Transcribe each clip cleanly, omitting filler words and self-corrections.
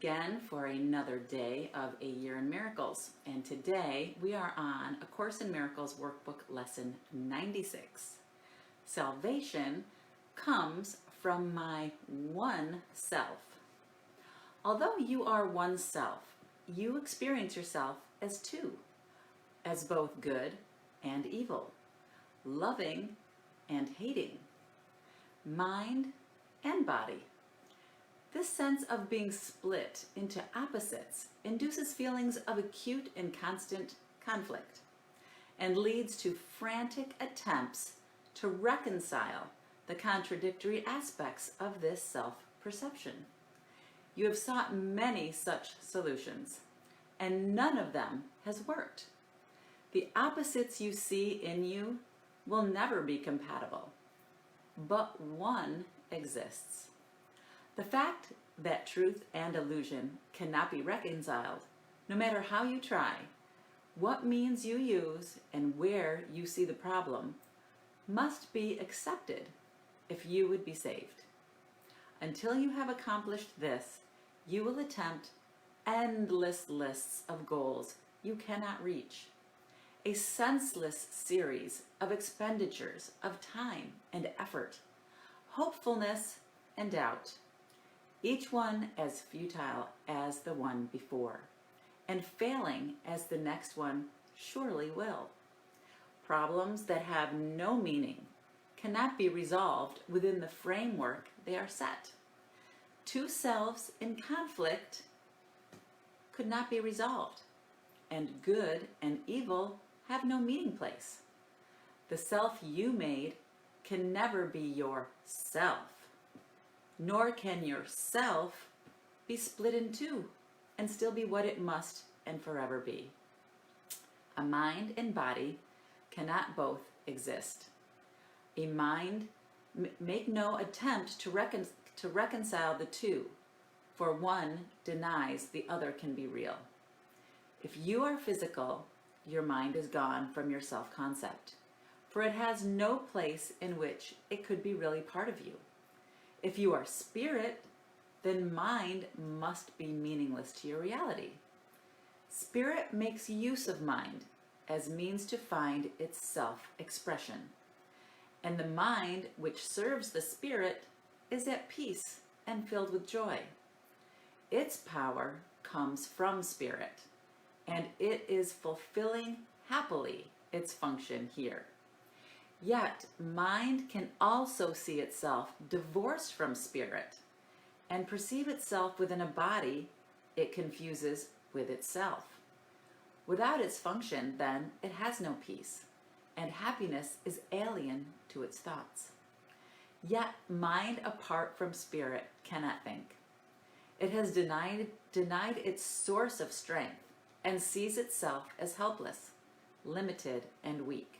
again for another day of A Year in Miracles. And today we are on A Course in Miracles Workbook Lesson 96. Salvation comes from my one self. Although you are one self, you experience yourself as two, as both good and evil, loving and hating, mind and body. This sense of being split into opposites induces feelings of acute and constant conflict and leads to frantic attempts to reconcile the contradictory aspects of this self-perception. You have sought many such solutions, and none of them has worked. The opposites you see in you will never be compatible, but one exists. The fact that truth and illusion cannot be reconciled, no matter how you try, what means you use, and where you see the problem, must be accepted if you would be saved. Until you have accomplished this, you will attempt endless lists of goals you cannot reach, a senseless series of expenditures of time and effort, hopefulness and doubt, each one as futile as the one before, and failing as the next one surely will. Problems that have no meaning cannot be resolved within the framework they are set. Two selves in conflict could not be resolved, and good and evil have no meeting place. The self you made can never be your self, nor can yourself be split in two and still be what it must and forever be. A mind and body cannot both exist. A mind make no attempt to reconcile the two, for one denies the other can be real. If you are physical, your mind is gone from your self-concept, for it has no place in which it could be really part of you. If you are spirit, then mind must be meaningless to your reality. Spirit makes use of mind as means to find its self-expression, and the mind which serves the spirit is at peace and filled with joy. Its power comes from spirit, and it is fulfilling happily its function here. Yet, mind can also see itself divorced from spirit and perceive itself within a body it confuses with itself. Without its function, then, it has no peace, and happiness is alien to its thoughts. Yet, mind apart from spirit cannot think. It has denied its source of strength and sees itself as helpless, limited, and weak.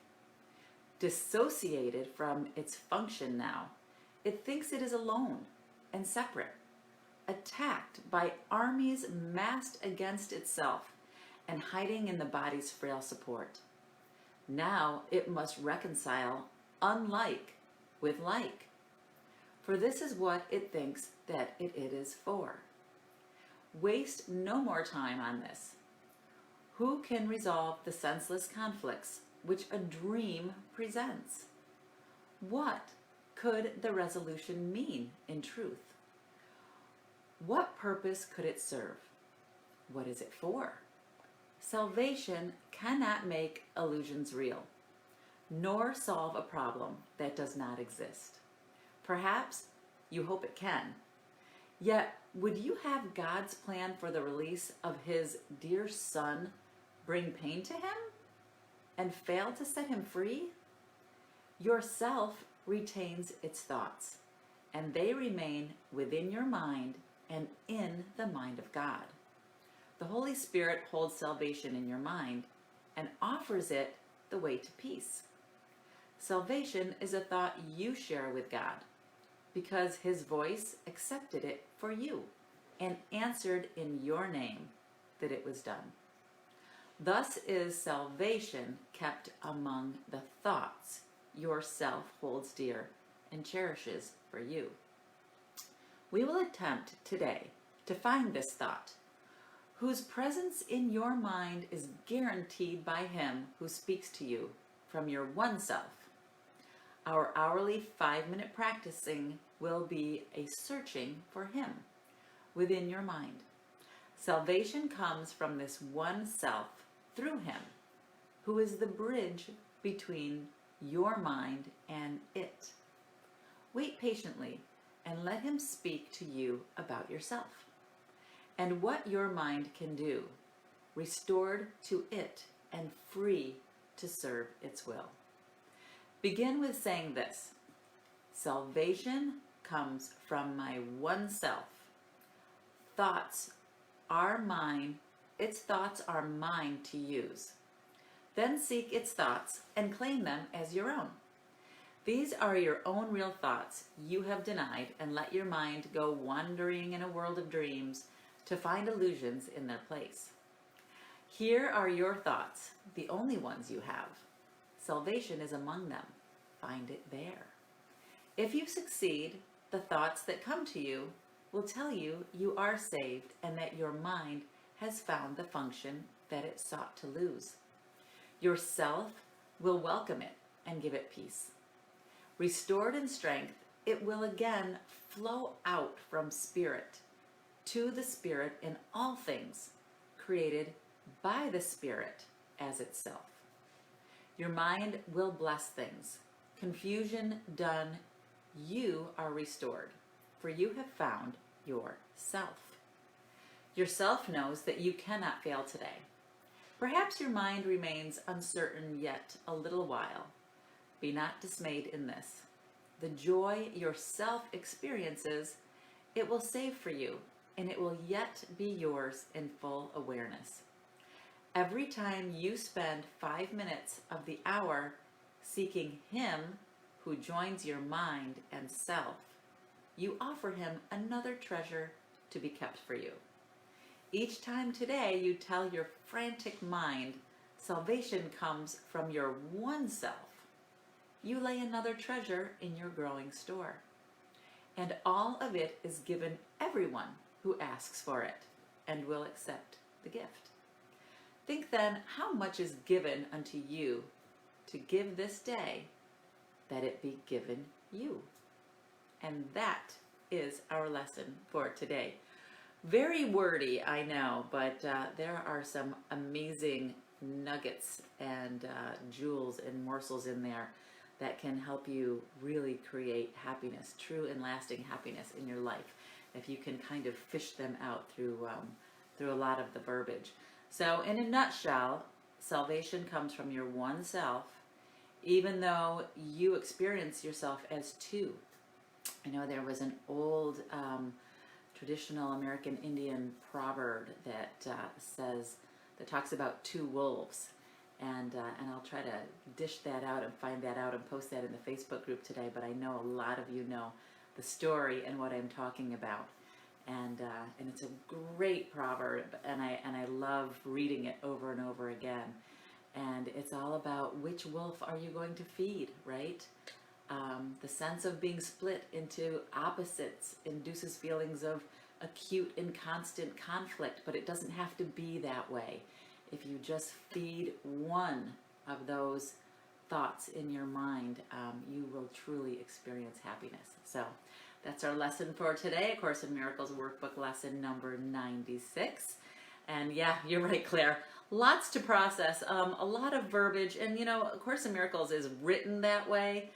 Dissociated from its function now, it thinks it is alone and separate, attacked by armies massed against itself and hiding in the body's frail support. Now it must reconcile unlike with like, for this is what it thinks that it is for. Waste no more time on this. Who can resolve the senseless conflicts which a dream presents? What could the resolution mean in truth? What purpose could it serve? What is it for? Salvation cannot make illusions real, nor solve a problem that does not exist. Perhaps you hope it can. Yet, would you have God's plan for the release of His dear Son bring pain to Him and fail to set Him free? Yourself retains its thoughts, and they remain within your mind and in the mind of God. The Holy Spirit holds salvation in your mind and offers it the way to peace. Salvation is a thought you share with God because His voice accepted it for you and answered in your name that it was done. Thus is salvation kept among the thoughts yourself holds dear and cherishes for you. We will attempt today to find this thought, whose presence in your mind is guaranteed by him who speaks to you from your one self. Our hourly 5-minute practicing will be a searching for him within your mind. Salvation comes from this one self through him, who is the bridge between your mind and it. Wait patiently and let him speak to you about yourself and what your mind can do, restored to it and free to serve its will. Begin with saying this: salvation comes from my one self. Thoughts are mine, its thoughts are mine to use. Then seek its thoughts and claim them as your own. These are your own real thoughts you have denied, and let your mind go wandering in a world of dreams to find illusions in their place. Here are your thoughts, the only ones you have. Salvation is among them. Find it there. If you succeed, the thoughts that come to you will tell you you are saved and that your mind has found the function that it sought to lose. Your self will welcome it and give it peace. Restored in strength, it will again flow out from spirit to the spirit in all things, created by the spirit as itself. Your mind will bless things. Confusion done, you are restored, for you have found your self. Your self knows that you cannot fail today. Perhaps your mind remains uncertain yet a little while. Be not dismayed in this. The joy your self experiences, it will save for you, and it will yet be yours in full awareness. Every time you spend 5 minutes of the hour seeking him who joins your mind and self, you offer him another treasure to be kept for you. Each time today you tell your frantic mind salvation comes from your one self, you lay another treasure in your growing store. And all of it is given everyone who asks for it and will accept the gift. Think then how much is given unto you to give this day, that it be given you. And that is our lesson for today. Very wordy, I know, but there are some amazing nuggets and jewels and morsels in there that can help you really create happiness, true and lasting happiness in your life, if you can kind of fish them out through a lot of the verbiage. So in a nutshell, salvation comes from your one self, even though you experience yourself as two. I know there was an old traditional American Indian proverb that talks about two wolves, and I'll try to dish that out and find that out and post that in the Facebook group today. But I know a lot of you know the story and what I'm talking about, and it's a great proverb, and I love reading it over and over again. And it's all about which wolf are you going to feed, right? The sense of being split into opposites induces feelings of acute and constant conflict, but it doesn't have to be that way. If you just feed one of those thoughts in your mind, you will truly experience happiness. So that's our lesson for today, A Course in Miracles workbook lesson number 96. And yeah, you're right, Claire. Lots to process, a lot of verbiage, and you know, A Course in Miracles is written that way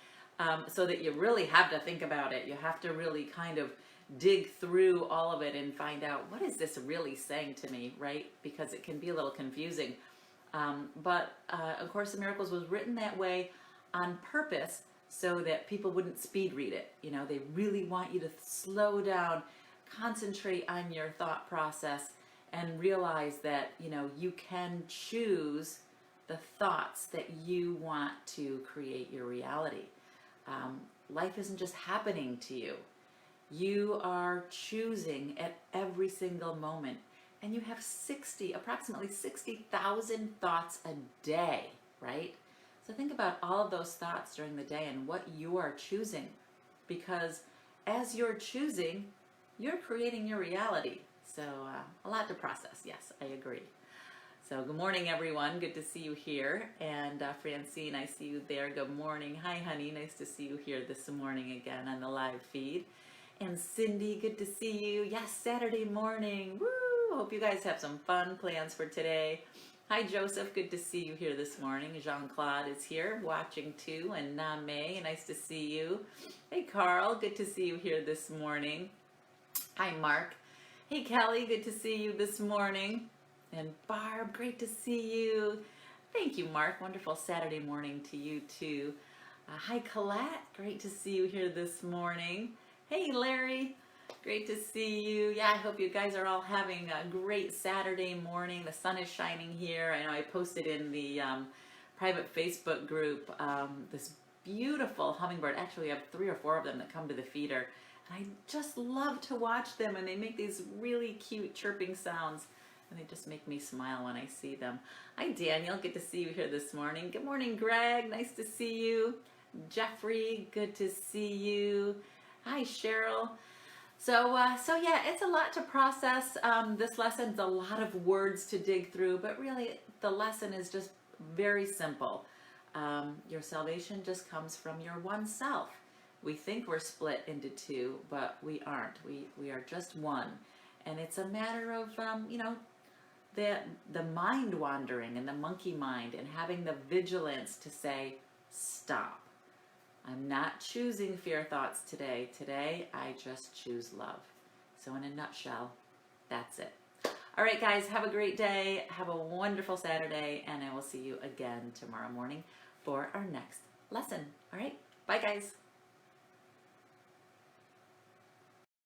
so that you really have to think about it. You have to really kind of dig through all of it and find out, what is this really saying to me, right? Because it can be a little confusing. But A Course in Miracles was written that way on purpose so that people wouldn't speed read it. You know, they really want you to slow down, concentrate on your thought process, and realize that, you know, you can choose the thoughts that you want to create your reality. Life isn't just happening to you. You are choosing at every single moment, and you have approximately 60,000 thoughts a day, right? So think about all of those thoughts during the day and what you are choosing, because as you're choosing, you're creating your reality. So a lot to process. Yes, I agree. So good morning, everyone. Good to see you here. And Francine, I see you there. Good morning. Hi, honey. Nice to see you here this morning again on the live feed. And Cindy, good to see you. Yes, Saturday morning. Woo! Hope you guys have some fun plans for today. Hi, Joseph. Good to see you here this morning. Jean-Claude is here watching too. And Name, nice to see you. Hey, Carl. Good to see you here this morning. Hi, Mark. Hey, Kelly. Good to see you this morning. And Barb, great to see you. Thank you, Mark. Wonderful Saturday morning to you too. Hi, Colette. Great to see you here this morning. Hey, Larry. Great to see you. Yeah, I hope you guys are all having a great Saturday morning. The sun is shining here. I know I posted in the private Facebook group this beautiful hummingbird. Actually, we have 3 or 4 of them that come to the feeder. And I just love to watch them, and they make these really cute chirping sounds. And they just make me smile when I see them. Hi, Daniel. Good to see you here this morning. Good morning, Greg. Nice to see you. Jeffrey, good to see you. Hi, Cheryl. So yeah, it's a lot to process. This lesson's a lot of words to dig through, but really the lesson is just very simple. Your salvation just comes from your one self. We think we're split into 2, but we aren't. We are just one. And it's a matter of, the mind wandering and the monkey mind, and having the vigilance to say, stop. I'm not choosing fear thoughts today. Today, I just choose love. So in a nutshell, that's it. All right, guys, have a great day. Have a wonderful Saturday, and I will see you again tomorrow morning for our next lesson. All right, bye, guys.